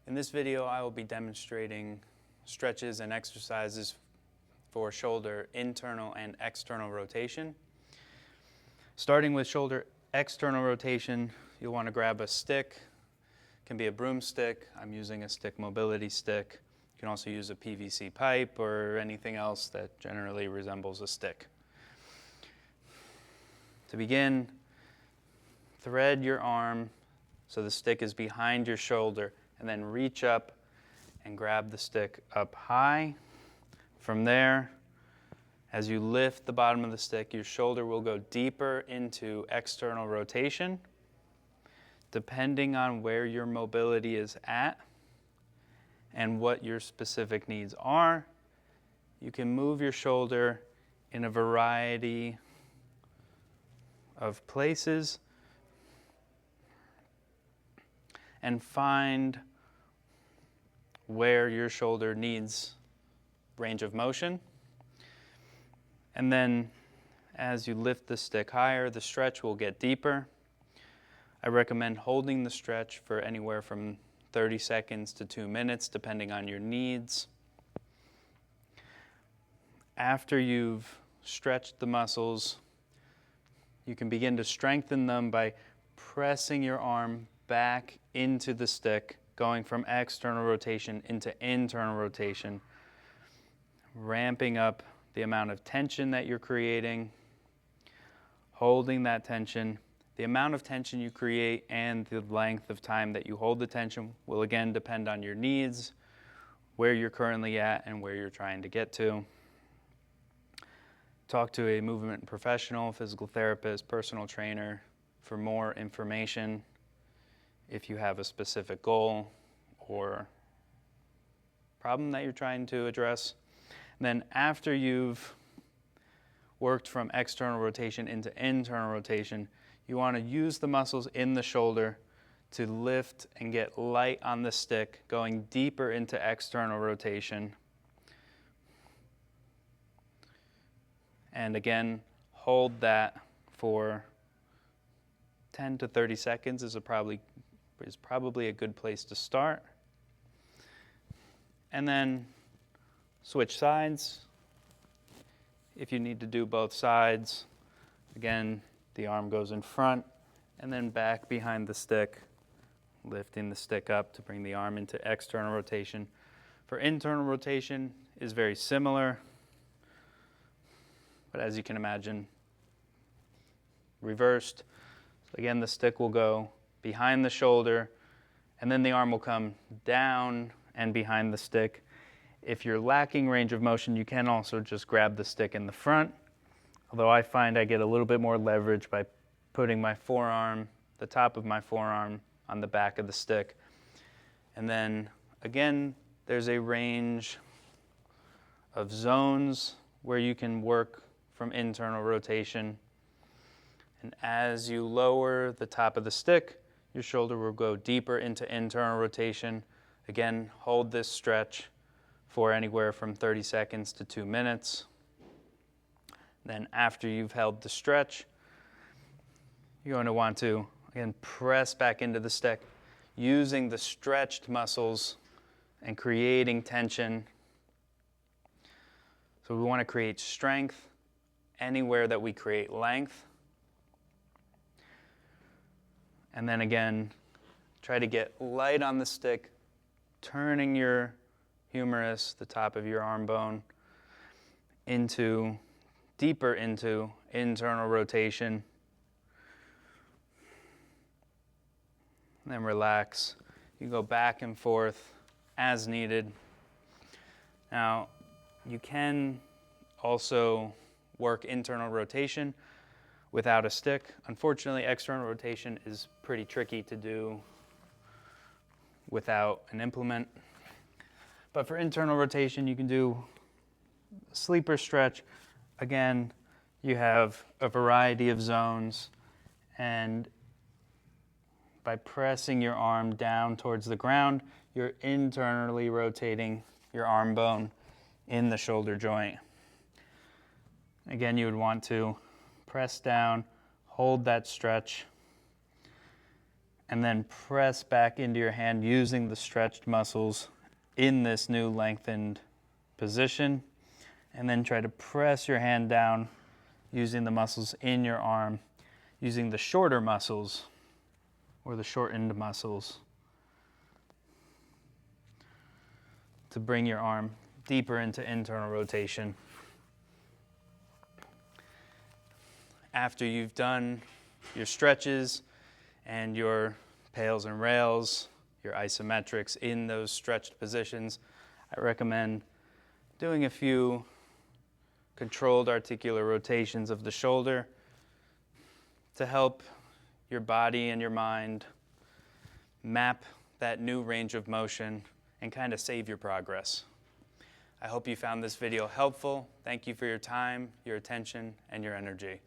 In this video, I will be demonstrating stretches and exercises for shoulder internal and external rotation. Starting with shoulder external rotation, you'll want to grab a stick. It can be a broomstick. I'm using a stick mobility stick. You can also use a PVC pipe or anything else that generally resembles a stick. To begin, thread your arm so the stick is behind your shoulder, and then reach up and grab the stick up high. From there, as you lift the bottom of the stick, your shoulder will go deeper into external rotation. Depending on where your mobility is at and what your specific needs are, you can move your shoulder in a variety of places and find where your shoulder needs range of motion. And then as you lift the stick higher, the stretch will get deeper. I recommend holding the stretch for anywhere from 30 seconds to 2 minutes, depending on your needs. After you've stretched the muscles, you can begin to strengthen them by pressing your arm back into the stick, going from external rotation into internal rotation, ramping up the amount of tension that you're creating, holding that tension. The amount of tension you create and the length of time that you hold the tension will again depend on your needs, where you're currently at, and where you're trying to get to. Talk to a movement professional, physical therapist, personal trainer for more information if you have a specific goal or problem that you're trying to address. And then after you've worked from external rotation into internal rotation, you want to use the muscles in the shoulder to lift and get light on the stick, going deeper into external rotation. And again, hold that for 10 to 30 seconds is probably a good place to start. And then switch sides. If you need to do both sides, again, the arm goes in front and then back behind the stick, lifting the stick up to bring the arm into external rotation. For internal rotation is very similar, but as you can imagine, reversed. So again, the stick will go behind the shoulder, and then the arm will come down and behind the stick. If you're lacking range of motion, you can also just grab the stick in the front, although I find I get a little bit more leverage by putting my forearm, the top of my forearm, on the back of the stick. And then again, there's a range of zones where you can work from internal rotation. And as you lower the top of the stick, your shoulder will go deeper into internal rotation. Again, hold this stretch for anywhere from 30 seconds to 2 minutes. Then after you've held the stretch, you're going to want to, again, press back into the stick, using the stretched muscles and creating tension. So we want to create strength anywhere that we create length. And then again, try to get light on the stick, turning your humerus, the top of your arm bone, deeper into internal rotation. And then relax. You go back and forth as needed. Now, you can also work internal rotation without a stick. Unfortunately, external rotation is pretty tricky to do without an implement. But for internal rotation, you can do a sleeper stretch. Again, you have a variety of zones, and by pressing your arm down towards the ground, you're internally rotating your arm bone in the shoulder joint. Again, you would want to press down, hold that stretch, and then press back into your hand using the stretched muscles in this new lengthened position. And then try to press your hand down using the muscles in your arm, using the shorter muscles or the shortened muscles to bring your arm deeper into internal rotation. After you've done your stretches and your pails and rails, your isometrics in those stretched positions, I recommend doing a few controlled articular rotations of the shoulder to help your body and your mind map that new range of motion and kind of save your progress. I hope you found this video helpful. Thank you for your time, your attention, and your energy.